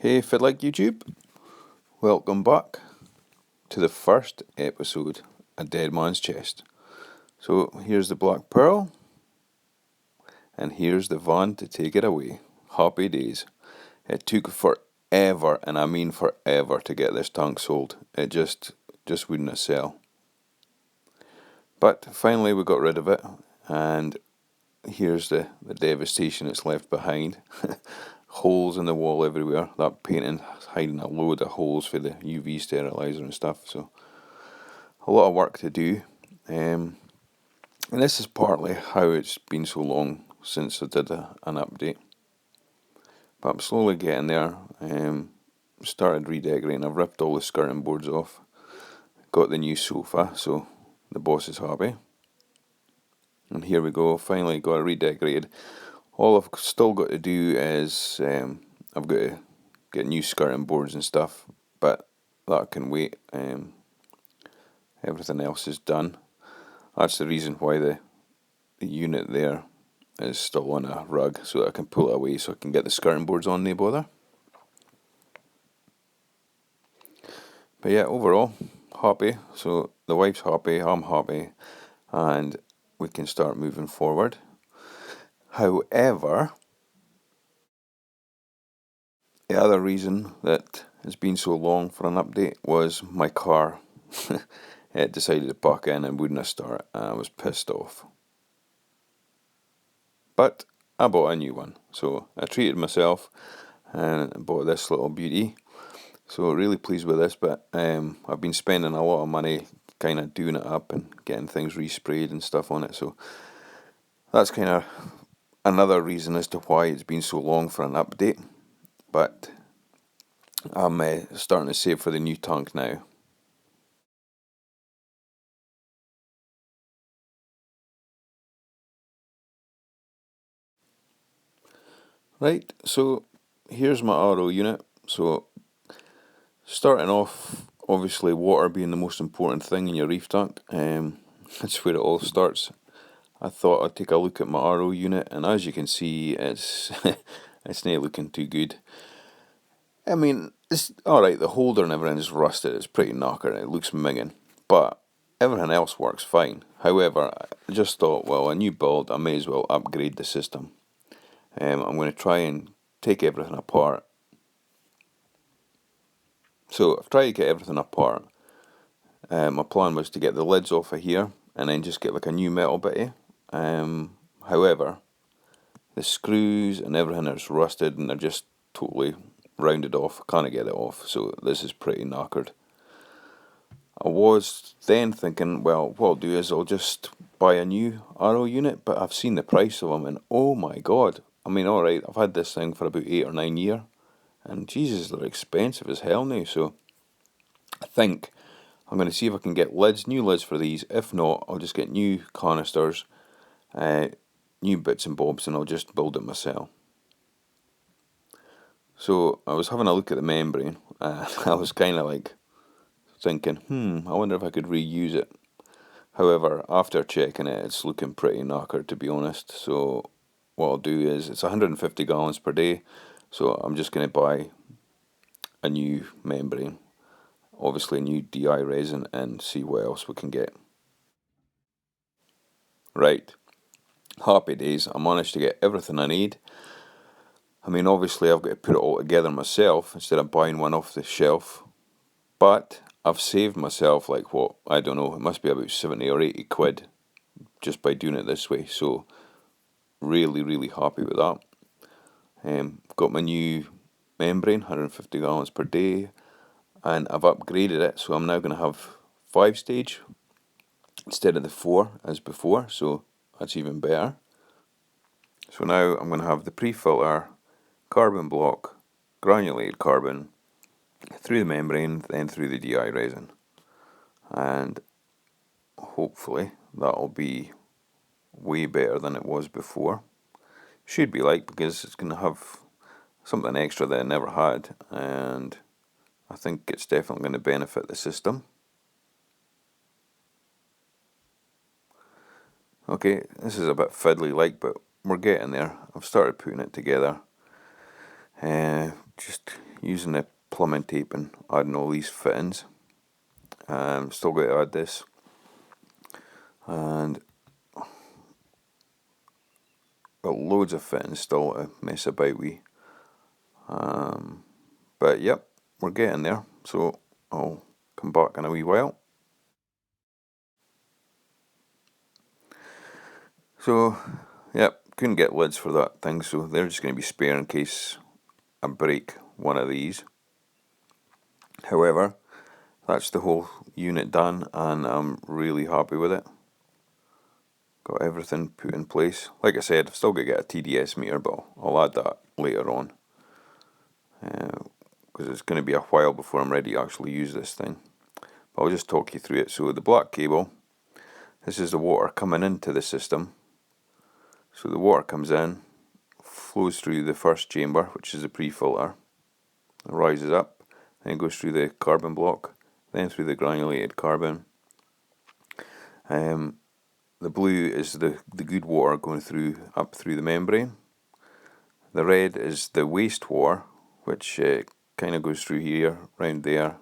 Hey, if you like YouTube, welcome back to the first episode of Dead Man's Chest. So here's the Black Pearl, and here's the van to take it away. Happy days. It took forever, and I mean forever, to get this tank sold. It just wouldn't sell. But finally we got rid of it, and here's the devastation it's left behind. Holes in the wall everywhere. That painting hiding a load of holes for the UV sterilizer and stuff. So a lot of work to do. And this is partly how it's been so long since I did an update. But I'm slowly getting there. Started redecorating. I've ripped all the skirting boards off. Got the new sofa, so the boss is happy. And here we go. Finally got it redecorated. All I've still got to do is I've got to get new skirting boards and stuff, but that can wait. Everything else is done. That's the reason why the unit there is still on a rug, so that I can pull it away so I can get the skirting boards on, no bother. But yeah, overall, happy. So the wife's happy, I'm happy, and we can start moving forward. However, the other reason that it's been so long for an update was my car. It decided to park in and wouldn't start. I was pissed off. But I bought a new one, so I treated myself and bought this little beauty. So really pleased with this, but I've been spending a lot of money kind of doing it up and getting things resprayed and stuff on it. So that's kind of another reason as to why it's been so long for an update. But I'm starting to save for the new tank now. Right, so here's my RO unit. So starting off, obviously water being the most important thing in your reef tank. That's where it all starts. I thought I'd take a look at my RO unit, and as you can see, it's it's not looking too good. I mean, it's alright, the holder and everything is rusted, it's pretty knackered, it looks minging, but everything else works fine. However, I just thought, well, a new build, I may as well upgrade the system. I'm going to try and take everything apart. So I've tried to get everything apart. My plan was to get the lids off of here and then just get like a new metal bitty. However, the screws and everything is rusted and they're just totally rounded off. I can't get it off, so this is pretty knackered. I was then thinking, well, what I'll do is I'll just buy a new RO unit, but I've seen the price of them and oh my god. I mean, alright, I've had this thing for about 8 or 9 years, and Jesus, they're expensive as hell now, so I think I'm going to see if I can get new lids for these. If not, I'll just get new canisters, new bits and bobs, and I'll just build it myself. So I was having a look at the membrane, and I was kind of like thinking, I wonder if I could reuse it. However, after checking it, it's looking pretty knackered, to be honest. So what I'll do is, it's 150 gallons per day, so I'm just going to buy a new membrane, obviously a new DI resin, and see what else we can get. Right, happy days, I managed to get everything I need. I mean, obviously I've got to put it all together myself instead of buying one off the shelf, but I've saved myself like, what, I don't know, it must be about 70 or 80 quid just by doing it this way, so really, really happy with that. Got my new membrane, 150 gallons per day, and I've upgraded it, so I'm now going to have 5-stage instead of the 4 as before, so that's even better. So now I'm going to have the pre-filter, carbon block, granulated carbon, through the membrane, then through the DI resin. And hopefully that'll be way better than it was before. Should be like, because it's going to have something extra that I never had, and I think it's definitely going to benefit the system. Okay, this is a bit fiddly but we're getting there. I've started putting it together. Just using the plumbing tape and adding all these fittings. Still got to add this, and got loads of fittings still to mess about with. But yep, we're getting there, so I'll come back in a wee while. So, yep, couldn't get lids for that thing, so they're just going to be spare in case I break one of these. However, that's the whole unit done, and I'm really happy with it. Got everything put in place. Like I said, I've still got to get a TDS meter, but I'll add that later on. Because it's going to be a while before I'm ready to actually use this thing. But I'll just talk you through it. So the black cable, this is the water coming into the system. So the water comes in, flows through the first chamber, which is the pre-filter, rises up, then goes through the carbon block, then through the granulated carbon. The blue is the good water going up through the membrane. The red is the wastewater, which kind of goes through here, round there.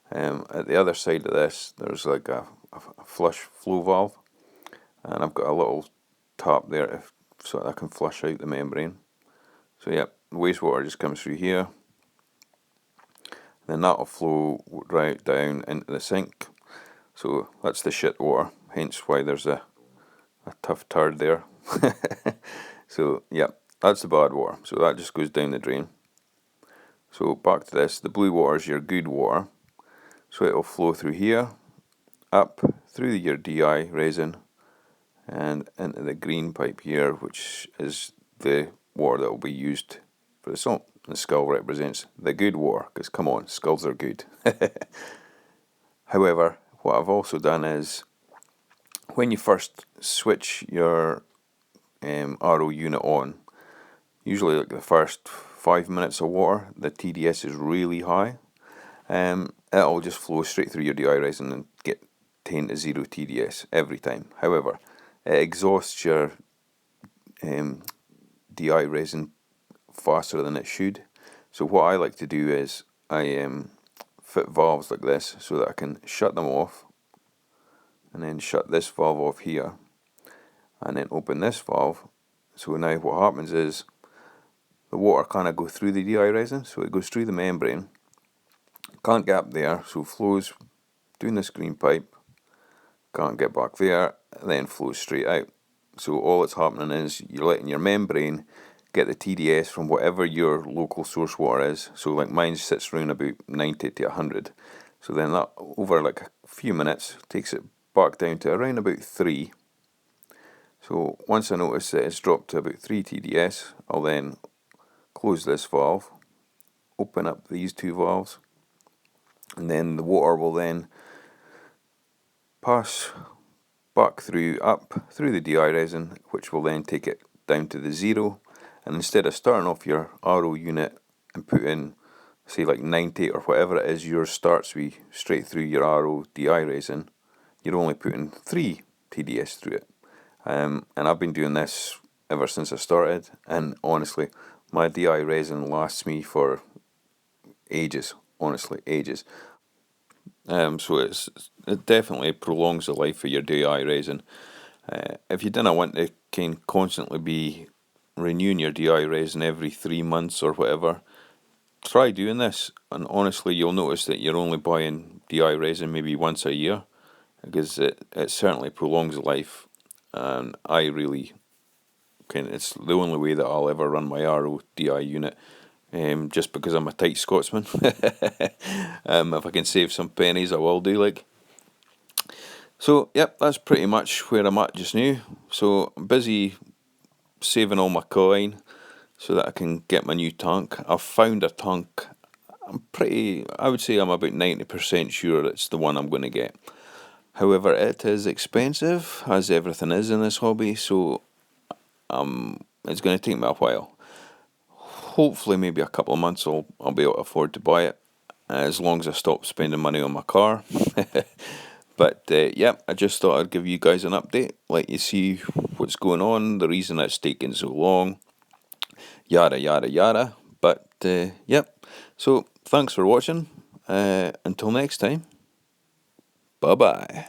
At the other side of this, there's like a flush flow valve, and I've got a little tap there so that I can flush out the membrane. So yeah, the wastewater just comes through here, then that'll flow right down into the sink. So that's the shit water, hence why there's a tough turd there. So yeah, that's the bad water, so that just goes down the drain. So back to this, the blue water is your good water, so it'll flow through here, up through your DI resin, and into the green pipe here, which is the water that will be used for the salt. The skull represents the good water, because come on, skulls are good. However, what I've also done is, when you first switch your RO unit on, usually like the first 5 minutes of water, the TDS is really high. It'll just flow straight through your DI resin and get 10 to 0 TDS every time. However, it exhausts your DI resin faster than it should. So what I like to do is I fit valves like this so that I can shut them off, and then shut this valve off here, and then open this valve. So now what happens is the water can't go through the DI resin, so it goes through the membrane, can't get up there, so flows down this green pipe, can't get back there, then flows straight out. So all that's happening is you're letting your membrane get the TDS from whatever your local source water is. So like mine sits around about 90 to 100. So then that, over like a few minutes, takes it back down to around about 3. So once I notice that it's dropped to about 3 TDS, I'll then close this valve, open up these two valves, and then the water will then pass back up through the DI resin, which will then take it down to the 0. And instead of starting off your RO unit and put in, say like 90 or whatever it is yours starts with, straight through your RO DI resin, you're only putting 3 TDS through it. And I've been doing this ever since I started, and honestly, my DI resin lasts me for ages, honestly, ages. So it definitely prolongs the life of your DI resin. If you didn't want to constantly be renewing your DI resin every 3 months or whatever, try doing this, and honestly you'll notice that you're only buying DI resin maybe once a year, because it certainly prolongs the life, and I really it's the only way that I'll ever run my RO DI unit, just because I'm a tight Scotsman. If I can save some pennies I will do, like. So yep, that's pretty much where I'm at just now. So I'm busy saving all my coin so that I can get my new tank. I've found a tank. I would say I'm about 90% sure it's the one I'm going to get. However, it is expensive, as everything is in this hobby, so it's going to take me a while. Hopefully maybe a couple of months I'll be able to afford to buy it, as long as I stop spending money on my car. But yeah, I just thought I'd give you guys an update, let you see what's going on, the reason it's taking so long, yada yada yada. But yep, So, thanks for watching. Until next time, bye-bye.